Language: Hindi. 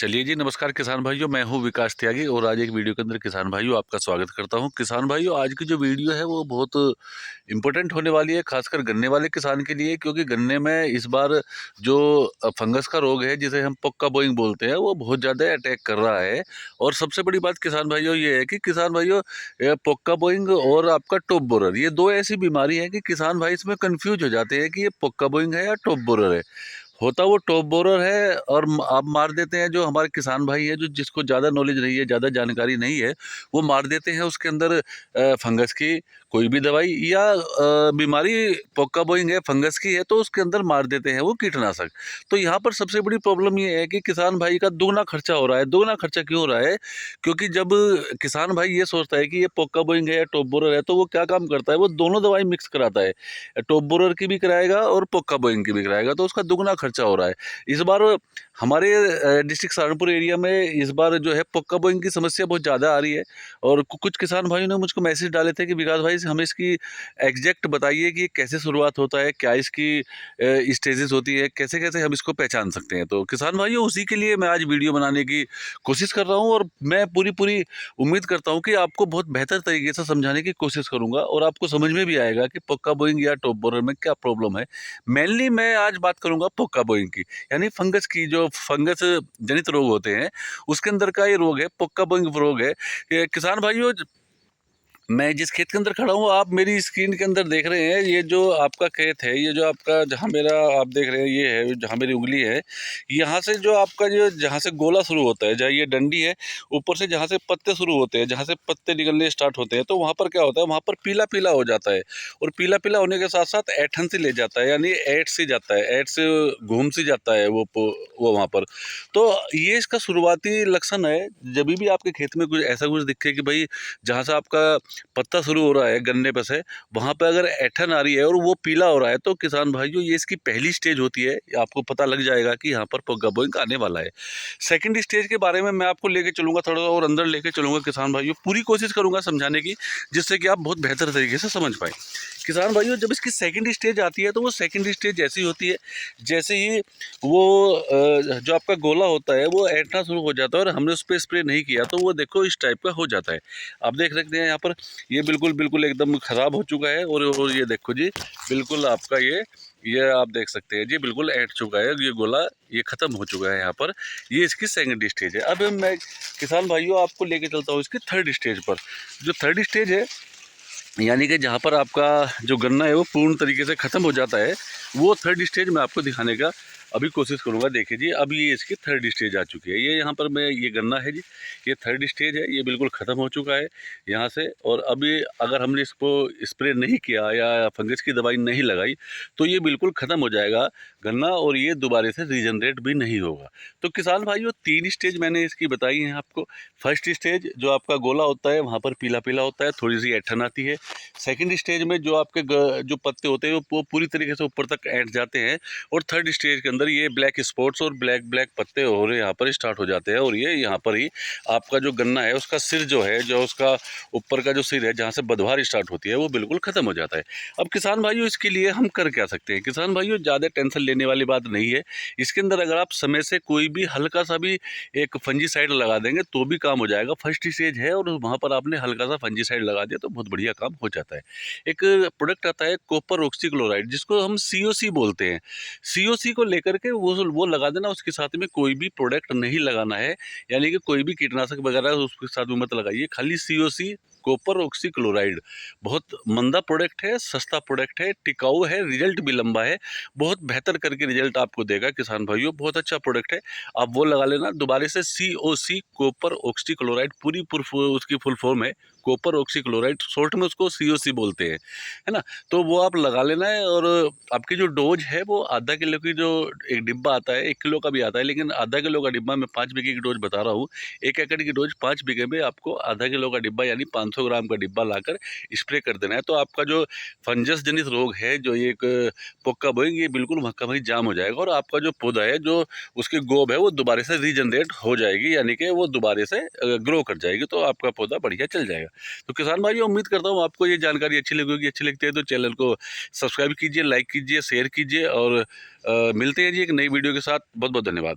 चलिए जी, नमस्कार किसान भाइयों। मैं हूँ विकास त्यागी और आज एक वीडियो के अंदर किसान भाइयों आपका स्वागत करता हूँ। किसान भाइयों, आज की जो वीडियो है वो बहुत इम्पोर्टेंट होने वाली है, खासकर गन्ने वाले किसान के लिए, क्योंकि गन्ने में इस बार जो फंगस का रोग है जिसे हम पोक्का बोइंग बोलते हैं वो बहुत ज़्यादा अटैक कर रहा है। और सबसे बड़ी बात किसान भाइयों ये है कि किसान भाइयों, पोक्का बोइंग और आपका टॉप बोरर, ये दो ऐसी बीमारी है कि किसान भाई इसमें कंफ्यूज हो जाते हैं कि ये पोक्का बोइंग है या टॉप बोरर है। होता वो टॉप बोरर है और आप मार देते हैं, जो हमारे किसान भाई हैं जो जिसको ज़्यादा नॉलेज नहीं है, ज़्यादा जानकारी नहीं है, वो मार देते हैं उसके अंदर फंगस की कोई भी दवाई या बीमारी पोक्का बोइंग है, फंगस की है, तो उसके अंदर मार देते हैं वो कीटनाशक। तो यहाँ पर सबसे बड़ी प्रॉब्लम ये है कि किसान भाई का दुगना खर्चा हो रहा है। दुगना खर्चा क्यों हो रहा है? क्योंकि जब किसान भाई ये सोचता है कि ये पोक्का बोइंग है या टॉप बोरर है, तो वो क्या काम करता है, वो दोनों दवाई मिक्स कराता है। टॉप बोरर की भी कराएगा और पोक्का बोइंग की भी कराएगा, तो उसका दुगना खर्चा हो रहा है। इस बार हमारे डिस्ट्रिक्ट सहारनपुर एरिया में इस बार जो है पोक्का बोइंग की समस्या बहुत ज़्यादा आ रही है। और कुछ किसान भाइयों ने मुझको मैसेज डाले थे कि विकास भाई हमें इसकी एग्जैक्ट बताइए कि कैसे शुरुआत होता है, क्या इसकी स्टेजेस होती है, कैसे कैसे हम इसको पहचान सकते हैं। तो किसान भाइयों, उसी के लिए मैं आज वीडियो बनाने की कोशिश कर रहा हूँ और मैं पूरी पूरी उम्मीद करता हूँ कि आपको बहुत बेहतर तरीके से समझाने की कोशिश करूँगा और आपको समझ में भी आएगा कि पोक्का बोइंग या टॉप बोरर में क्या प्रॉब्लम है। मेनली मैं आज बात करूँगा पोक्का बोइंग की, यानी फंगस की। जो फंगस जनित रोग होते हैं उसके अंदर का ये रोग है, पोक्का बोइंग रोग है। ये किसान भाइयों, मैं जिस खेत के अंदर खड़ा हूँ, आप मेरी स्क्रीन के अंदर देख रहे हैं, ये जो आपका खेत है, ये जो आपका जहाँ मेरा आप देख रहे हैं ये है, जहाँ मेरी उंगली है, यहाँ से जो आपका जो जहाँ से गोला शुरू होता है, जहाँ ये डंडी है, ऊपर से जहाँ से पत्ते शुरू होते हैं, जहाँ से पत्ते निकलने स्टार्ट होते हैं, तो वहाँ पर क्या होता है, वहाँ पर पीला पीला हो जाता है। और पीला पीला होने के साथ साथ ऐठन से ले जाता है, यानी ऐठ से जाता है, ऐठ से घूम से जाता है वो वहाँ पर। तो ये इसका शुरुआती लक्षण है। जब भी आपके खेत में कुछ ऐसा कुछ दिखे कि भाई जहाँ से आपका पत्ता शुरू हो रहा है गन्ने पे से, वहाँ पे अगर ऐठन आ रही है और वो पीला हो रहा है, तो किसान भाइयों ये इसकी पहली स्टेज होती है। आपको पता लग जाएगा कि यहाँ पर पोक्का बोइंग आने वाला है। सेकंड स्टेज के बारे में मैं आपको लेके चलूँगा, थोड़ा और अंदर लेके चलूँगा किसान भाइयों, पूरी कोशिश करूँगा समझाने की, जिससे कि आप बहुत बेहतर तरीके से समझ पाएँ। किसान भाइयों, जब इसकी सेकंड स्टेज आती है तो वो सेकंड स्टेज ऐसी होती है जैसे ही वो जो आपका गोला होता है वो ऐंठना शुरू हो जाता है और हमने उस पर स्प्रे नहीं किया, तो वो देखो इस टाइप का हो जाता है। आप देख सकते हैं यहाँ पर ये बिल्कुल बिल्कुल एकदम ख़राब हो चुका है। और ये देखो जी, बिल्कुल आपका ये आप देख सकते हैं जी, बिल्कुल ऐंठ चुका है ये गोला, ये ख़त्म हो चुका है यहाँ पर। ये इसकी सेकंड स्टेज है। अब मैं किसान भाइयों आपको लेके चलता हूँ इसकी थर्ड स्टेज पर। जो थर्ड स्टेज है, यानी कि जहाँ पर आपका जो गन्ना है वो पूर्ण तरीके से ख़त्म हो जाता है, वो थर्ड स्टेज मैं आपको दिखाने का अभी कोशिश करूँगा। देखिए जी, अब ये इसकी थर्ड स्टेज आ चुकी है। ये यहाँ पर मैं ये गन्ना है जी, ये थर्ड स्टेज है, ये बिल्कुल ख़त्म हो चुका है यहाँ से। और अभी अगर हमने इसको स्प्रे नहीं किया या फंगस की दवाई नहीं लगाई, तो ये बिल्कुल ख़त्म हो जाएगा गन्ना और ये दोबारा से रीजनरेट भी नहीं होगा। तो किसान भाइयों, 3 स्टेज मैंने इसकी बताई हैं आपको। फर्स्ट स्टेज जो आपका गोला होता है वहाँ पर पीला पीला होता है, थोड़ी सी ऐंठन आती है। सेकंड स्टेज में जो आपके जो पत्ते होते हैं वो पूरी तरीके से ऊपर तक ऐंठ जाते हैं। और थर्ड स्टेज के अंदर ये ब्लैक स्पॉट्स और ब्लैक ब्लैक पत्ते हो रहे यहाँ पर स्टार्ट हो जाते हैं। और ये यहाँ पर ही आपका जो गन्ना है उसका सिर जो है, जो उसका ऊपर का जो सिर है जहाँ से बदवार स्टार्ट होती है, वो बिल्कुल ख़त्म हो जाता है। अब किसान भाइयों, इसके लिए हम कर क्या सकते हैं? किसान भाइयों, ज़्यादा टेंशन लेने वाली बात नहीं है। इसके अंदर अगर आप समय से कोई भी हल्का सा भी एक फंजीसाइड लगा देंगे तो भी काम हो जाएगा। फर्स्ट स्टेज है और वहाँ पर आपने हल्का सा फंजीसाइड लगा दिया तो बहुत बढ़िया काम हो जाता है। एक प्रोडक्ट आता है कॉपर ऑक्सीक्लोराइड, जिसको हम सीओसी बोलते हैं। सीओसी को लेकर के वो लगा देना, उसके साथ में कोई भी प्रोडक्ट नहीं लगाना है, यानी कि कोई भी कीटनाशक वगैरह उसके साथ में मत लगाइए, खाली सीओसी कॉपर ऑक्सीक्लोराइड। बहुत मंदा प्रोडक्ट है, सस्ता प्रोडक्ट है, टिकाऊ है, रिजल्ट भी लंबा है, बहुत बेहतर करके रिजल्ट आपको देगा किसान भाइयों, बहुत अच्छा प्रोडक्ट है। आप वो लगा लेना। दोबारा से सीओसी कॉपर ऑक्सीक्लोराइड, उसकी फुल फॉर्म है कॉपर ऑक्सीक्लोराइड, शॉर्ट में उसको सीओसी बोलते हैं, है ना। तो वो आप लगा लेना है। और आपकी जो डोज है वो आधा किलो की, जो एक डिब्बा आता है 1 किलो का भी आता है, लेकिन आधा किलो का डिब्बा मैं 5 बीघे की डोज बता रहा हूँ। 1 एकड़ की डोज 5 बीघे में आपको आधा किलो का डिब्बा यानी 500 ग्राम का डिब्बा लाकर स्प्रे कर देना है। तो आपका जो फंगस जनित रोग है, जो एक पोक्का बोइंग, ये बिल्कुल वहाँ का वहीं जाम हो जाएगा और आपका जो पौधा है, जो उसकी गोब है, वो दोबारा से रीजनरेट हो जाएगी, यानी कि वो दोबारा से ग्रो कर जाएगी, तो आपका पौधा बढ़िया चल जाएगा। तो किसान भाइयों, उम्मीद करता हूँ आपको ये जानकारी अच्छी लगी होगी। अच्छी लगती है तो चैनल को सब्सक्राइब कीजिए, लाइक कीजिए, शेयर कीजिए और मिलते हैं जी एक नई वीडियो के साथ। बहुत बहुत धन्यवाद।